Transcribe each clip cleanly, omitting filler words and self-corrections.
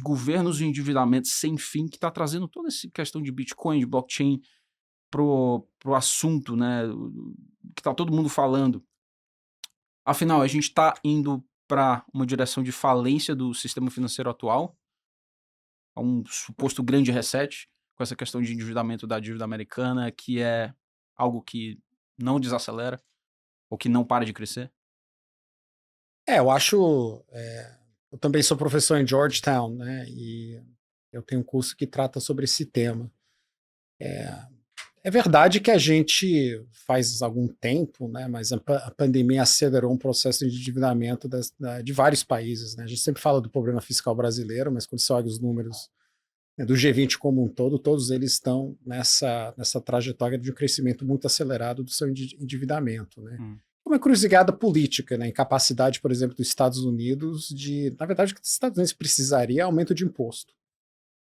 governos de endividamento sem fim que está trazendo toda essa questão de Bitcoin, de blockchain pro assunto, né, que está todo mundo falando. Afinal, a gente está indo para uma direção de falência do sistema financeiro atual, a um suposto grande reset, com essa questão de endividamento da dívida americana, que é algo que não desacelera, ou que não para de crescer. Eu acho. Eu também sou professor em Georgetown, né? E eu tenho um curso que trata sobre esse tema. É verdade que a gente faz algum tempo, né? Mas a pandemia acelerou um processo de endividamento de vários países, né? A gente sempre fala do problema fiscal brasileiro, mas quando você olha os números, né, do G20 como um todo, todos eles estão nessa trajetória de um crescimento muito acelerado do seu endividamento, né? Uma encruzilhada política, né? Incapacidade, por exemplo, dos Estados Unidos na verdade, o que os Estados Unidos precisaria é aumento de imposto,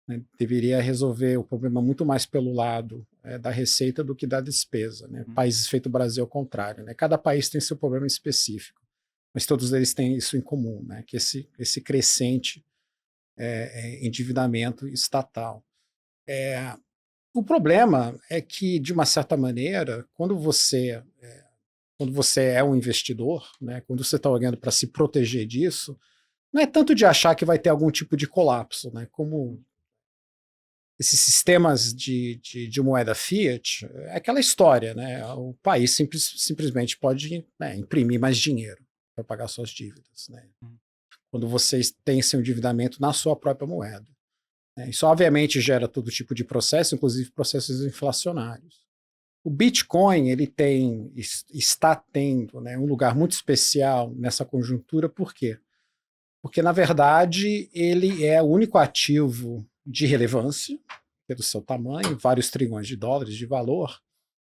né? Deveria resolver o problema muito mais pelo lado da receita do que da despesa, né? Países feito o Brasil ao contrário, né? Cada país tem seu problema específico, mas todos eles têm isso em comum, né? Que esse crescente endividamento estatal. O problema é que, de uma certa maneira, quando você é um investidor, né, quando você está olhando para se proteger disso, não é tanto de achar que vai ter algum tipo de colapso, né, como esses sistemas de moeda fiat, é aquela história, né, o país simplesmente pode, né, imprimir mais dinheiro para pagar suas dívidas, né, quando você tem seu endividamento na sua própria moeda. Isso obviamente gera todo tipo de processo, inclusive processos inflacionários. O Bitcoin está tendo, né, um lugar muito especial nessa conjuntura, por quê? Porque, na verdade, ele é o único ativo de relevância, pelo seu tamanho, vários trilhões de dólares de valor,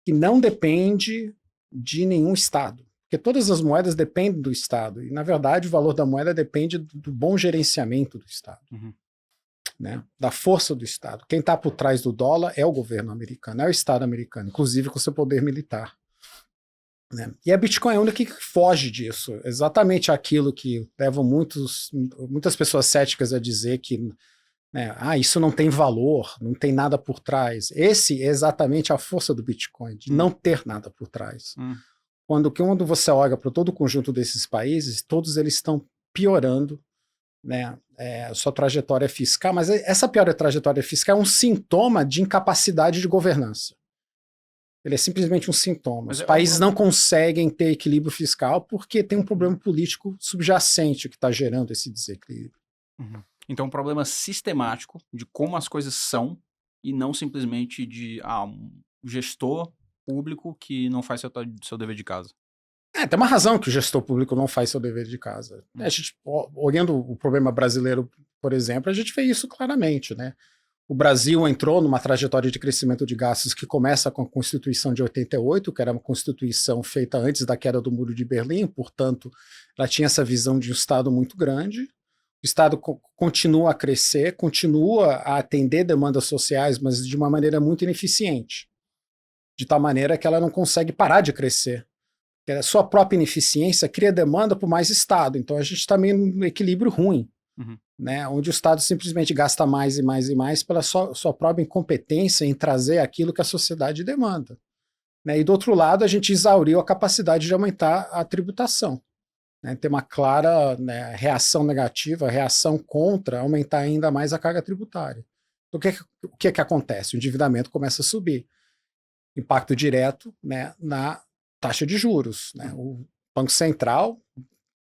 que não depende de nenhum Estado. Porque todas as moedas dependem do Estado, e, na verdade, o valor da moeda depende do bom gerenciamento do Estado. Né, da força do Estado. Quem está por trás do dólar é o governo americano, é o Estado americano, inclusive com seu poder militar. Né? E a Bitcoin é a única que foge disso. Exatamente aquilo que leva muitas pessoas céticas a dizer que, né, isso não tem valor, não tem nada por trás. Esse é exatamente a força do Bitcoin, de não ter nada por trás. Quando você olha para todo o conjunto desses países, todos eles estão piorando, né, sua trajetória fiscal, mas essa pior trajetória fiscal é um sintoma de incapacidade de governança. Ele é simplesmente um sintoma. Os países não conseguem ter equilíbrio fiscal porque tem um problema político subjacente que está gerando esse desequilíbrio. Então, um problema sistemático de como as coisas são e não simplesmente de um gestor público que não faz seu dever de casa. Tem uma razão que o gestor público não faz seu dever de casa. A gente, olhando o problema brasileiro, por exemplo, a gente vê isso claramente, né? O Brasil entrou numa trajetória de crescimento de gastos que começa com a Constituição de 88, que era uma Constituição feita antes da queda do Muro de Berlim, portanto, ela tinha essa visão de um Estado muito grande. O Estado continua a crescer, continua a atender demandas sociais, mas de uma maneira muito ineficiente, de tal maneira que ela não consegue parar de crescer. A sua própria ineficiência cria demanda por mais Estado, então a gente está meio num equilíbrio ruim, né, onde o Estado simplesmente gasta mais e mais e mais pela sua própria incompetência em trazer aquilo que a sociedade demanda. Né, e do outro lado, a gente exauriu a capacidade de aumentar a tributação. Né, tem uma clara, né, reação negativa, reação contra aumentar ainda mais a carga tributária. Então, o que acontece? O endividamento começa a subir. Impacto direto, né, na taxa de juros. Né? O Banco Central,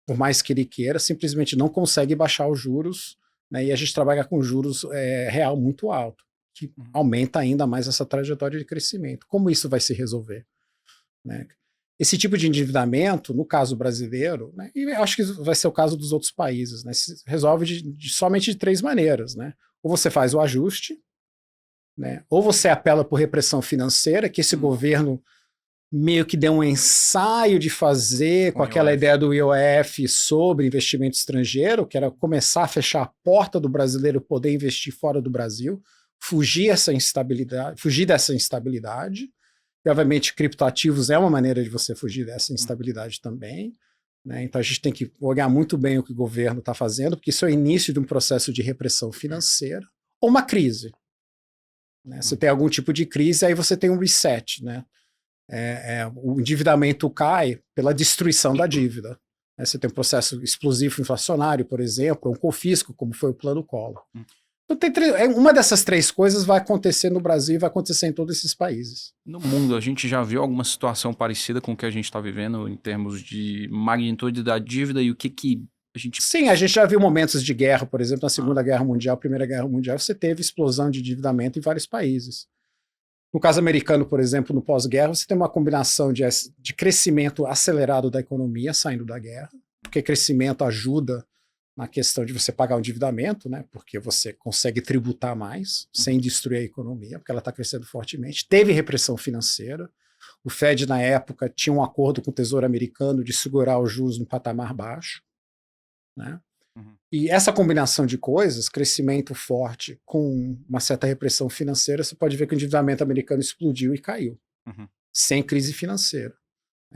por mais que ele queira, simplesmente não consegue baixar os juros, né? E a gente trabalha com juros real muito alto, que aumenta ainda mais essa trajetória de crescimento. Como isso vai se resolver? Né? Esse tipo de endividamento, no caso brasileiro, né, e eu acho que vai ser o caso dos outros países, né, se resolve somente de 3 maneiras. Né? Ou você faz o ajuste, né, ou você apela por repressão financeira, que esse governo meio que deu um ensaio de fazer com aquela ideia do IOF sobre investimento estrangeiro, que era começar a fechar a porta do brasileiro poder investir fora do Brasil, fugir dessa instabilidade. E, obviamente, criptoativos é uma maneira de você fugir dessa instabilidade também. né? Então a gente tem que olhar muito bem o que o governo está fazendo, porque isso é o início de um processo de repressão financeira ou uma crise. Né? Você tem algum tipo de crise, aí você tem um reset. Né? O endividamento cai pela destruição da dívida. Né? Você tem um processo explosivo inflacionário, por exemplo, um confisco, como foi o Plano Collor. Então, uma dessas três coisas vai acontecer no Brasil e vai acontecer em todos esses países. No mundo, a gente já viu alguma situação parecida com o que a gente está vivendo em termos de magnitude da dívida e o que a gente... Sim, a gente já viu momentos de guerra, por exemplo, na Segunda Guerra Mundial, Primeira Guerra Mundial, você teve explosão de endividamento em vários países. No caso americano, por exemplo, no pós-guerra, você tem uma combinação de crescimento acelerado da economia saindo da guerra, porque crescimento ajuda na questão de você pagar o endividamento, né? Porque você consegue tributar mais sem destruir a economia, porque ela está crescendo fortemente. Teve repressão financeira. O Fed, na época, tinha um acordo com o Tesouro Americano de segurar os juros no patamar baixo. Né? E essa combinação de coisas, crescimento forte com uma certa repressão financeira, você pode ver que o endividamento americano explodiu e caiu, sem crise financeira.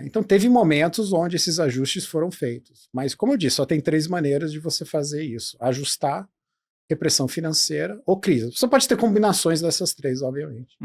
Então teve momentos onde esses ajustes foram feitos. Mas, como eu disse, só tem três maneiras de você fazer isso. Ajustar, repressão financeira ou crise. Você pode ter combinações dessas três, obviamente.